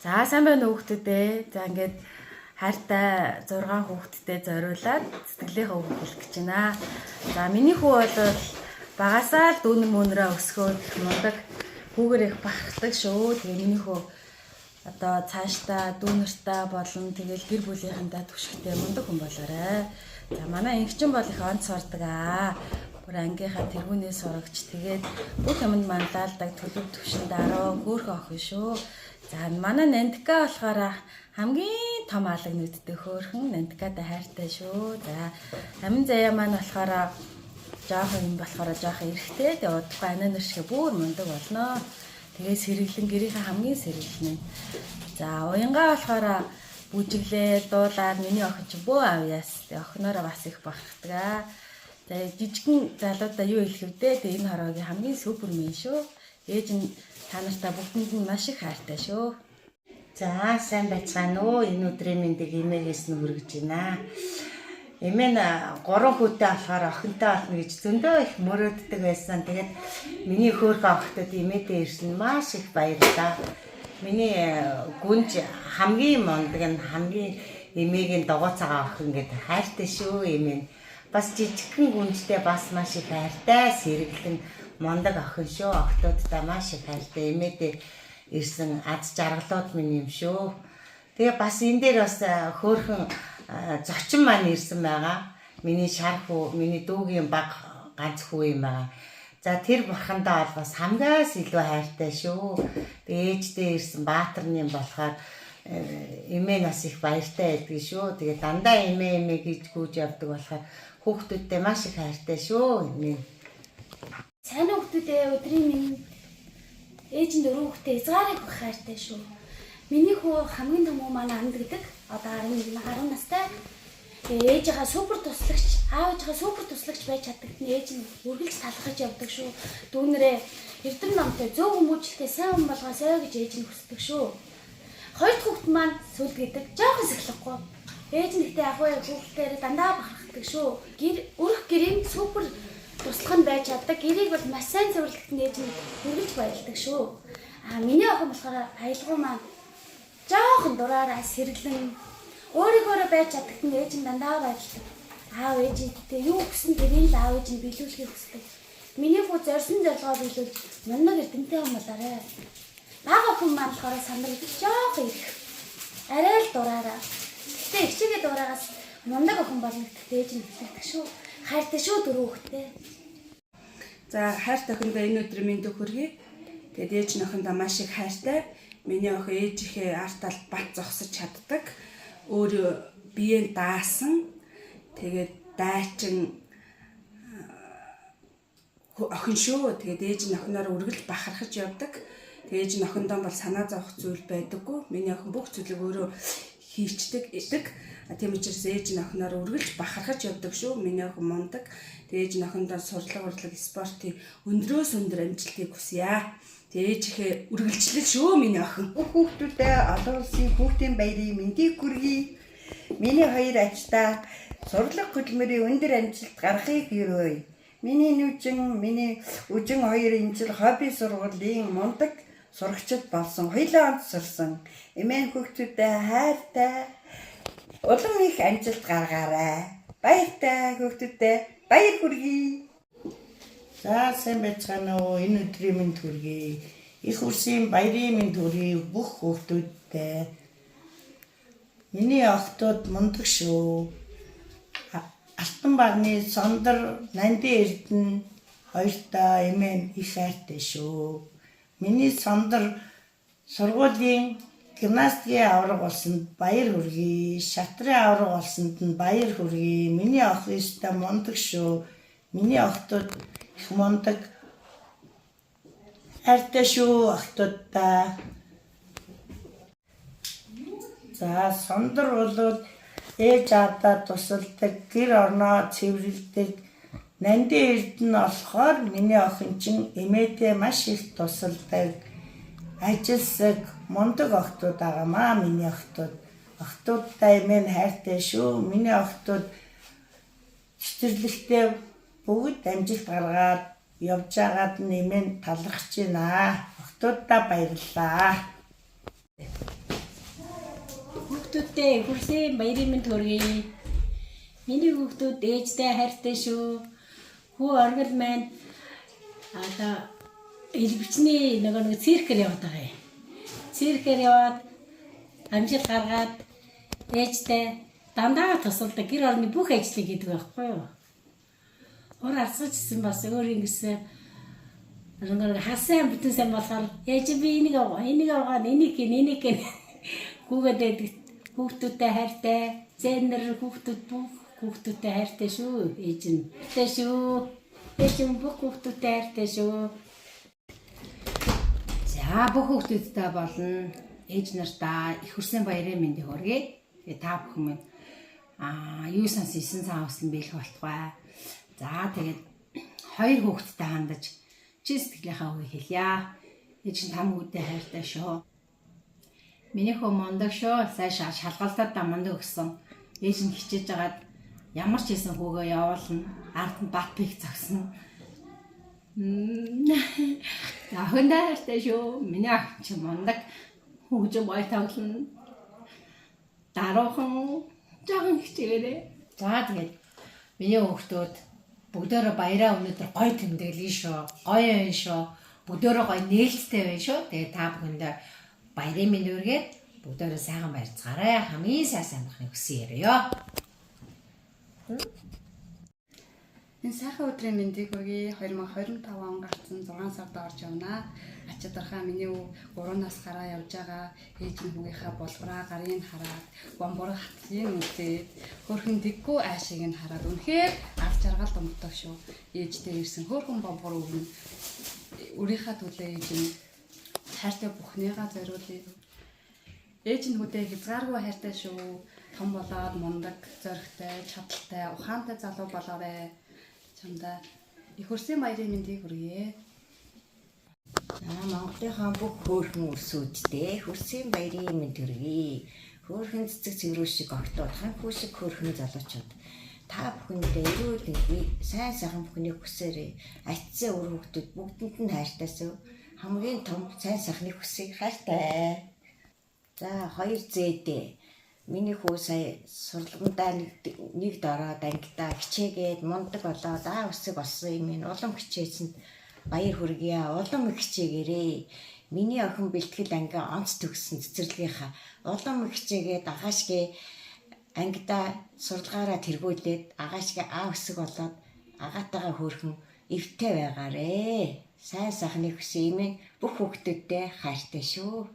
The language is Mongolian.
За сайн байна уу хүүхдүүдээ. За ингээд хайртай 6 хүүхэдтэй зориулаад сэтгэлийнхээ үг хэлэх гэж байна. За миний хүү бол багасаа л дүүнэн мөнрөө өсгөөд мундаг хүүгээр их бахархдаг шүү. Тэгээ миний хүү одоо цаашдаа дүүнэртээ болон тэгэл гэр бүлийнхэнтэй түшигтэй мундаг хүн болоорой. За манай ингчин бол их онц сурдаг аа. Бүр ангийнхаа тэргүүнээс сурагч тэгээд бүх юмд мандалдаг төлөв төвшин дараа хөөхөн охин шүү. За манай Нандика болохоор хамгийн том алаг нүдтэй хөөхөн Нандикатай хайртай шүү. За амин заяа маань болохоор жоохон юм болохоор жоохон эрэхтэй. Тэгээ удахгүй ананер шиг бүр мундаг болно. Тэгээ сэргэлэн гэрийнхээ хамгийн сэргэлэн. За уянгаа болохоор бүжиглээ дуулаад миний охин ч бөө авьяас. Тэгээ охиноороо бас их бахархдаг аа. За жижигэн залуудаа юу хэлэх вэ? Тэгээ энэ хороогийн хамгийн супермен шүү. Ээж нь та нартай бүгдэнд нь маш их хайртай шүү. За сайн байцгаана уу? Энэ өдрийн мэндийг эмээгээс нь хүргэж байна. Эмээ нь 3 хүүтэй болохоор охинтой болно гэж зөндөө их мөрөөддөг байсан. Тэгээд миний хөөрхөн охтод эмээдээ ирсэн маш их баярлалаа. Миний гүнж хамгийн мундаг нь хамгийн эмээгийн догооцаага охин гэдэг хайртай шүү эмээ. Бас жижигхэн гүнжтэй бас маш их хайртай сэргэлэн мундаг охин шүү. Охтуудтай маш их хайртай эмээдээ ирсэн аз жаргалууд минь юм шүү. Тэгээ бас энэ дээр бас хөөрхөн зочин маань ирсэн байгаа. Миний шар хүү, миний дүүгийн баг ганц хүү юм байгаа. За тэр бурхандаа бол бас хамгаас илүү хайртай шүү. Тэгээ ээждээ ирсэн баатарны болохоор эмээ нас их баяртай байдаг шүү. Тэгээ дандаа эмээ гэж гүйж явдаг болохоор хүүхдүүдтэй маш их хайртай шүү. Эмээ. Сайн хүүхдүүдээ өдрийн минь ээж нь 4 хүүхдээ эзгарыг их хайртай шүү. Миний хүү хамгийн том маань анд гэдэг. Одоо 10 настай. Ээжийнхаа супер туслагч, аавынхаа супер туслагч байж чаддаг. Ээж нь үргэлж талхаж явдаг шүү. Дүүнэрээ эрдэм номтой зөв хүмүүжлтэй сайн хүн болгоосой гэж ээж нь хүсдэг шүү. Хоёр дахь хүүхд маань сүл гэдэг. Жоохон сэхлэхгүй. Ээж нь ихтэй ахуй хүүхдээр дандаа бахархдаг шүү. Өрх гэрийн супер туслах нь байж чаддаг. Гэрийг бол маш сайн цэвэрлэхэд нээж нь үргэлж баялдаг шүү. Миний охин болохоор аялгау маань жоохон дураараа сэргэлэн өөрийнхөө байж чаддаг нь ээж нь дандаа баялдаг. Аав ээжтэй юу гэсэн тэрийг л аав ээж нь биелүүлэхийг хүсдэг. Миний хүү зорьсон зорилгоо биелүүлж мундаг эрдэмтэй хүн болоорой. Бага охин маань болохоор сандрал жоохон их. Арай л дураараа. Гэтэ ихчигээ дураагаас мундаг охин болно гэдэгт ээж нь хэлдэг шүү. Хайртай шүү 4 хүүхдээ. За хайртай охиндоо энэ өдрийн мэндийг хүргэе. Тэгээд ээж нь охиндоо маш их хайртай. Миний охин ээжийнхээ артал бат зогсож чаддаг. Өөрөө биеэн даасан. Тэгээд дайчин охин шүү. Тэгээд ээж нь охиноор үргэлж бахархаж явдаг. Тэгээд ээж нь охиндоо бол санаа зовох зүйл байдаггүй. Миний охин бүх зүйлийг өөрөө хийчдэг, идэг. Тийм учраас ээж нь охиноор үргэлж бахархаж явдаг шүү. Миний охин мундаг. Тэгээд ээж нь охиндоо сурлаг, урлаг, спортын өндрөөс өндөр амжилтыг хүсье. Тэгээд ээжийнхээ үргэлжлэл шүү миний охин. Хүүхдүүдээ олон улсын хүүхдийн баярын мэндийг хүргэе. Миний хоёр ачтаа сурлаг хөдөлмөрийн өндөр амжилт гаргахыг өрөөе. Миний нүжин, миний үжин хоёр энэ жил хобби сургуулийн мундаг сурагчид болсон. Хоёулаа онц сурсан. Эмээн хүүхдүүдээ хайртай улам их амжилт гаргаарай. Баяртай хүүхдүүдээ баяр хүргэе. За сайн байцгаана уу? Энэ өдрийн мэнд хүргэе. Их урсын баярын мэнд хүргэе бүх хүүхдүүдтэй. Миний охтууд мундаг шүү. Алтан багны Сондар, Нанди Эрдэнэ хоёртаа эмээ их хайртай шүү. Миний Сондар сургуулийн гимнастикийн авраг болсонд баяр хүргэе. Шатрын авраг болсонд нь баяр хүргэе. Миний ох өстэй мундаг шүү. Миний охтууд их мундаг хайртай шүү охтуудаа. За Сондар болоод ээж аавдаа тусалдаг, гэр орноо цэвэрлэдэг. Нанди Эрдэнэ болохоор миний охин чинь эмээдээ маш их тусалдаг. Ажилсаг мундаг охтууд байгаамаа миний охтууд. Охтуудтай эмээ хайртай шүү. Миний охтууд цэцэрлэгтээ бүгд амжилт гаргаад явж байгаад нэмэн талархаж байна. Охтуудаа баярлалаа. хүүхдүүдтэй хүрсэн баярын мэнд хүргэе. Миний хүүхдүүд ээжтэй хайртай шүү. Хүү оргил маань одоо элбичний нэг циркээр яваад байгаа юм. Циркээр яваад амжилт гаргаад ээжтэй дандаа тусалдаг гэр орны бүх ажлыг хийдэг байхгүй юу? Өөр арсгажсэн бас өөр ингэсэн нэг хасан бүтэн сан болохоор ээж би энийг аваа энийг гин гүүгээд хүүхдүүдтэй хайртай зэнэр хүүхдүүд бүх хүүхдүүдтэй хайртай шүү ээж нь хайртай шүү ээж нь бүх хүүхдүүдтэй хайртай шүү. За бүх хүүхдүүдтэй болно. Ээж нартаа их хүрсэн баярын мэндийг хүргэе. Тэгээ та бүхэн минь юу сонсон цаавсан бэлэх болтугай. За тэгээд хоёр хүүхдтэй хандаж чи сэтгэлийнхаа үгийг хэлье. Ээж нь там хүүхдээ хайртай шүү. Миний хөө мондог шүү. Сайн шалгалтад мундаг өгсөн. Ээж нь хичээж агаад ямар ч хийсэн хүүгээ явуулна. Ард нь бат пик зогсно. Ахындаа хайртай шүү. Миний ах чи мондог. Хүүж бай тоглоно. Даруухан жаахан хичээгээрээ. За тэгээд миний хүүхдүүд бүгдөө баяраа өнөөдөр гой тэмдэглэе шүү. Гоё юм шүү. Бүгдөө гой нээлттэй байна шүү. Тэгээд та бүхэндээ баярын мэнд хүргээд бүгдөө сайхан баярцгаарай. Хамгийн сайн байхыг хүсье яриё. Энэ сайхан өдрийн мэндийг хүргэе. 2025 он гарсан 6 сард орж явна. Ачаадархаа миний 3 нас гараа явж байгаа. Ээж нь хүүгийнхаа болбороо гарыг нь хараад, бомбороо хатгийг үзээд, хөрхөн дэггүй аашиг нь хараад үнэхээр ар жаргал домтдог шүү. Ээжтэй ирсэн хөрхөн бомбор өгнө. Өөрийнхөө төлөө ээж нь хайртай бүхнийгаа зориулъя. Ээж нь хүүтэй хязгааргүй хайртай шүү. Том болоод мундаг, зоригтой, чадaltaй, ухаантай залуу болоорой. Чамдаа их хүрсэн баярын мэндийг хүргэе. Монголынхаа бүх хөөрхөн өрсүүдтэй хүрсэн баярын мэнд хүргэе. Хөөрхөн цэцэг цэврүү шиг огтуд ханхүү шиг хөөрхөн залуучууд та бүхэндээ эрүүл мэндийг сайн сайхан бүхнийг хүсээрэй. Ачсан үр хүүхдүүд бүгдэнд нь хайртайсав. Хамгийн том сайн сайхныг хүсье хайртай. За хоёр зээдээ. Миний хүү сая сурлагандаа нэгд ороод ангидаа хичээгээд мундаг болоод өсөг болсон юм ин улам хичээсэн баяр хүргэе. Улам их хичээгээрэй. Миний охин бэлтгэл анги онц төгссөн цэцэрлэгийнхаа улам их хичээгээд агаашгүй ангидаа сурлагаараа тэргүүлээд агаашгүй өсөг болоод агаатайгаа хөөрхөн эвтэй байгаарэ. Сайн сайхныг хүсье юм бүх хүүхдүүдтэй хайртай шүү.